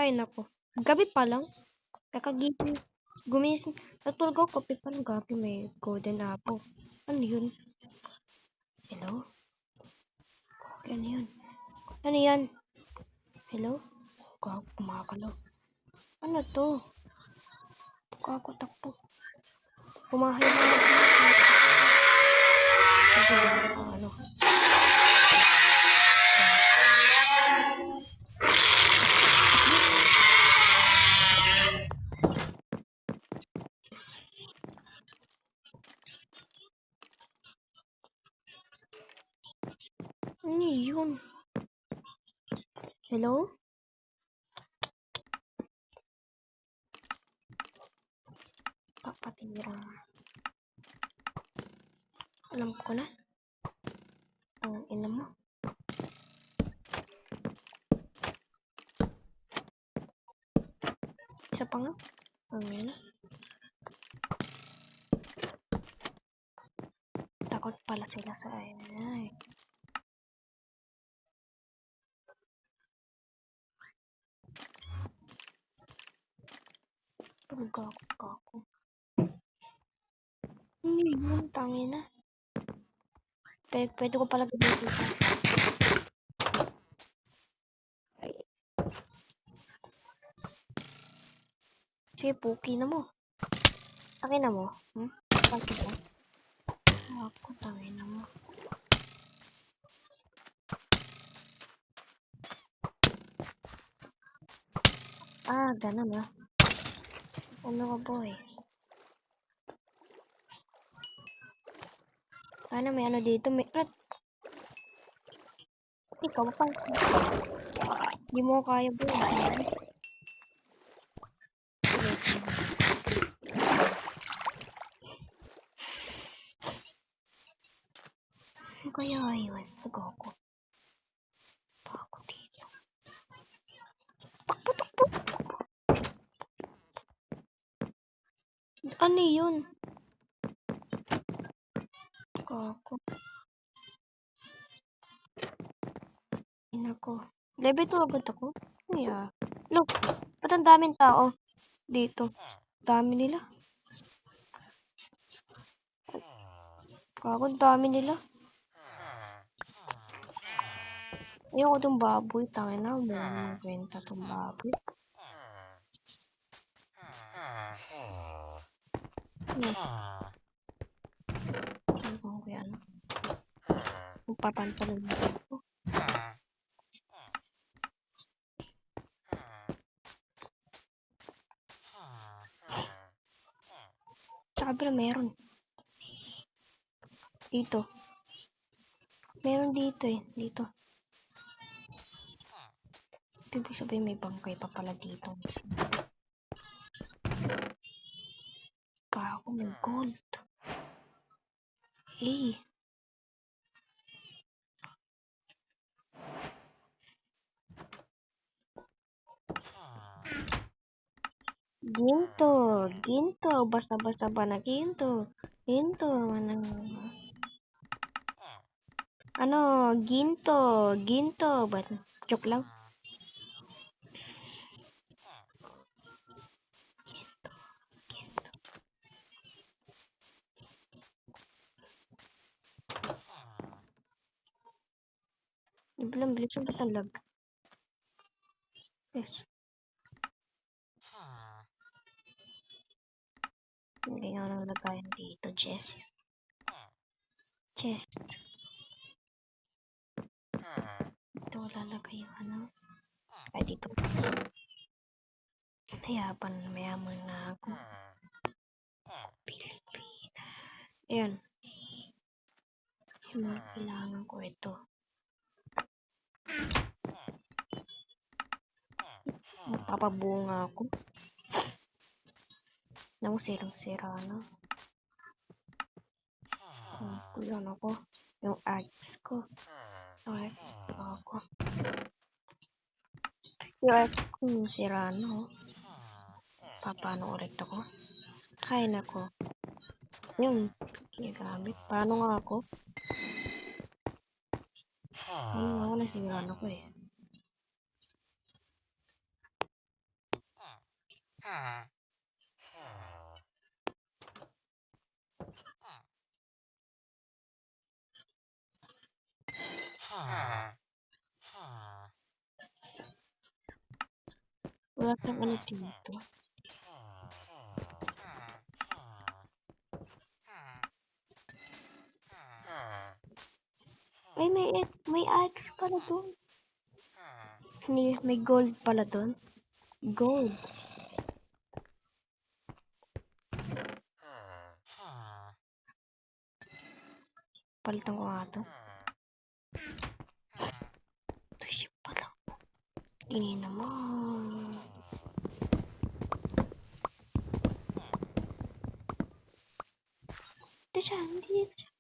Ay, nako. Gabi pa lang. Kakagising. Gumising. Natulog ako, kape pa lang gabi. May golden apple. Ano yun? Hello? Okay, ano yun? Ano yan? Hello? Kumakalaw. Ano to? Takbo. Pumahay na ako. Ano? Ano yun? Hello? Papatira. Alam ko na. Ang ina mo. Isa pa nga. Ang ina. Takot pala sila sa ay. Ako. Hindi yun, tangin na. Pwede ko pala gamitin ito. Sige, puki na mo. Tangin na mo. Bakit mo? Ako, tangin na mo. Ganun ah. Ano ka boy? Sana may ano dito. May... Ikaw pa. Hindi mo kaya boy. Ano kaya yun? Nag-ako. Ako dito. Takbo. Ano yun? Ako. Inako. Level 2 agad ako? Yeah. Look, ba't ang daming tao dito? Dami nila. Ang dami nila. Ayoko itong baboy. Tangin na, may kwenta itong baboy. Ano ko yan? Magpapantalon mo ako. Sabi na meron. Dito. Meron dito eh. Dito. Ibig sabihin may bangkay pa pala dito. Kako, may gold. Eh. Ginto. Basta-basta ba na ginto? Ginto. Ano? Ginto. Ba't? Joke lang. Bilis yung batalag. Yes. Hindi nga nang lagayan dito, chest. Dito lalagay yung ano. Ay, dito. Mayaman na ako. Pilipina. Ayan. Yung mga kailangan ko ito. Magpapabunga ako. Naku, sirang-sira na. Kulang ako. Yung axe ko. Okay, ako. Yung axe ko yung sira na. Paano ulit ako? Hay nako. Yung ginagamit. Paano nga ako? Ano nga ako nasira na ko eh. Wala kang ano dito. Ay, may axe pala doon. May gold pala doon. Gold. Palitan ko nga to. Ito siya pala. Ini naman. Ito siya, hindi dito siya.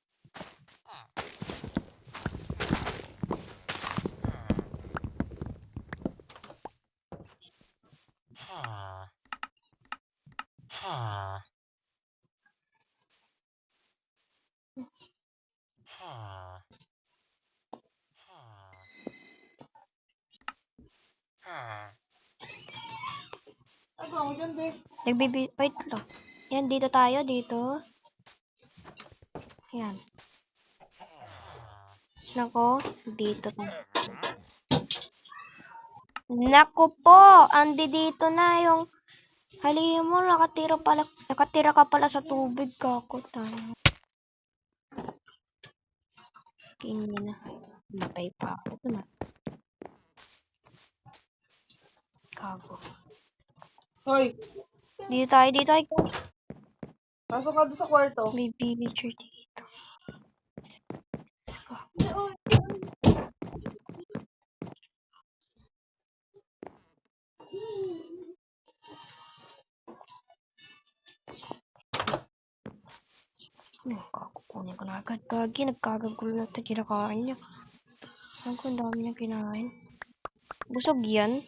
Wait lang. Yan, dito tayo, dito. Yan. Nako, dito tayo. Naku po, andi dito na yung halihim mo, nakatira ka pala sa tubig, kako tayo. Kini na. Matay pa ako ito na. Kago. Hoy, Dito tayo. pasok ka doon sa kwarto. May villager dito. Kukunin ko na agad. Gagi, nagkagagulo na ito. Kinakain niya. Ang kung dami niya kinain. Busog yan.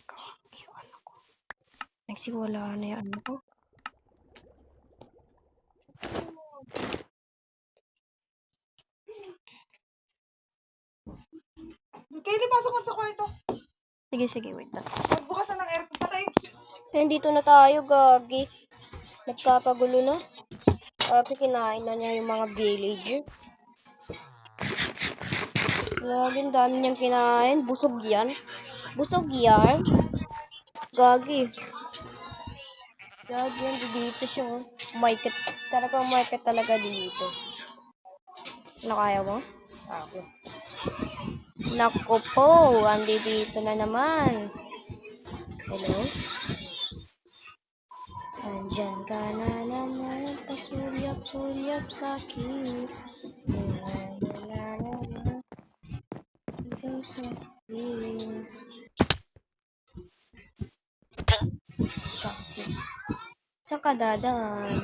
Gagi, ano ko. Nagsiwala na yan. Ano ko. Kayli, pasok ka sa kwarto. Sige, wait lang. Magbukas na ng aircon. Patay. Dito na tayo, Gagi. Nagkakagulo na. Kasi kinain na niya yung mga villager. Gagi, ang dami niyang kinain. Busog yan. Gagi. Gagi, yan dito siya. Market. Talagang market talaga dito. Ano kaya mo? Ako. Naku po, andi dito na naman. Hello? Andyan ka na naman, pasulyap-sulyap sa'kin. Ikaw sa'kin. Saan ka dadaan?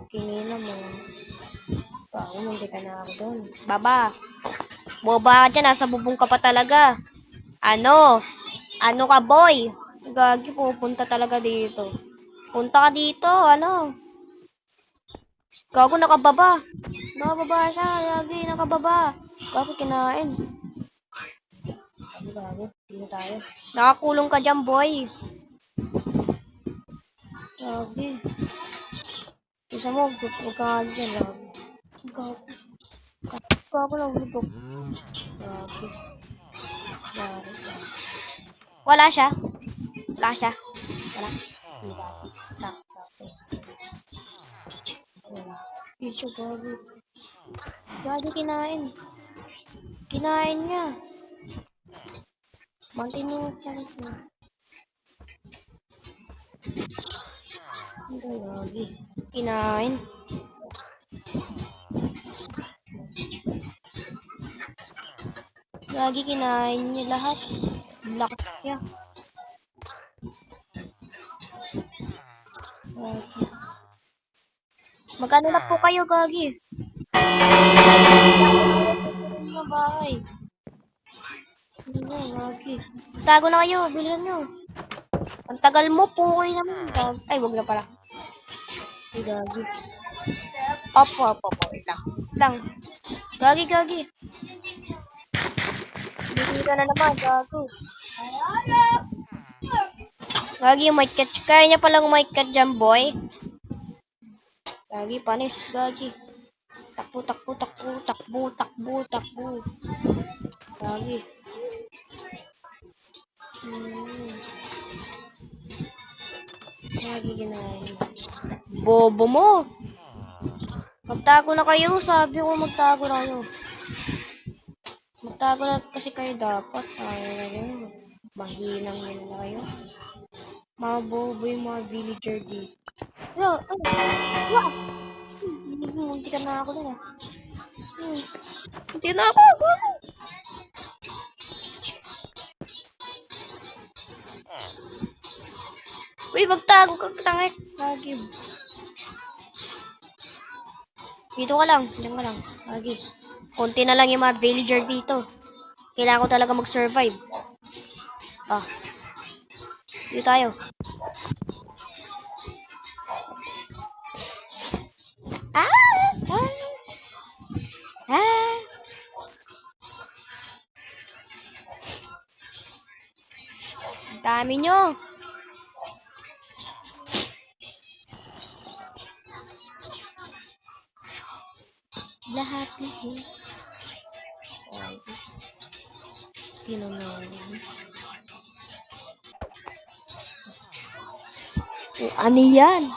Kinina mo. Hindi ka na ako doon. Baba! Boba ka dyan, nasa bubong ka pa talaga. Ano? Ano ka, boy? Gagi, pupunta talaga dito. Punta ka dito, ano? Gago, nakababa. Nakababa siya, Gagi, nakababa. Gago, kinain. Gago, dito tayo. Nakakulong ka dyan, boy. Gagi. Isa mo, huwag ka dyan, Gagi. Gago lang, hubog. Gagi. Wala siya. Wala. Sakto. Picho, Gagi. Gagi, kinain. Kinain niya. Mantino ka rin. Gagi. Kinain. Gagi, kinain niya lahat. Lakas niya. Gagi. Magkano na po kayo, Gagi? Sa bahay. Ano, Gagi. Tago na kayo, bilhan nyo. Ang tagal mo po kayo naman. Ay, wag na pala. Ay, Gagi. Opo. Wait lang. Gagi. Hindi ka na naman, Gagi. Gagi yung mic cut. Kaya niya palang mic cut dyan, boy. Gagi, panis. Gagi. Takbo, takbo, takbo, takbo, takbo, takbo. Gagi. Gagi, ginawa. Bobo mo. Magtago na kayo. Sabi ko magtago na kayo. Magtago na kasi kayo dapat. Ayaw na rin. Mahinang yun na kayo. Mga bobo yung mga villager dito. Ano? Munti ka na ako na. Munti na ako. Uy, magtago ka. Tangik. Lagi. Dito ka lang. Diyan ka lang. Lagi. Konti na lang yung mga villager dito. Kailangan ko talaga mag-survive. Ah. Dito tayo. Dami nyo. Lahat nyo. Sino na? Ano yan?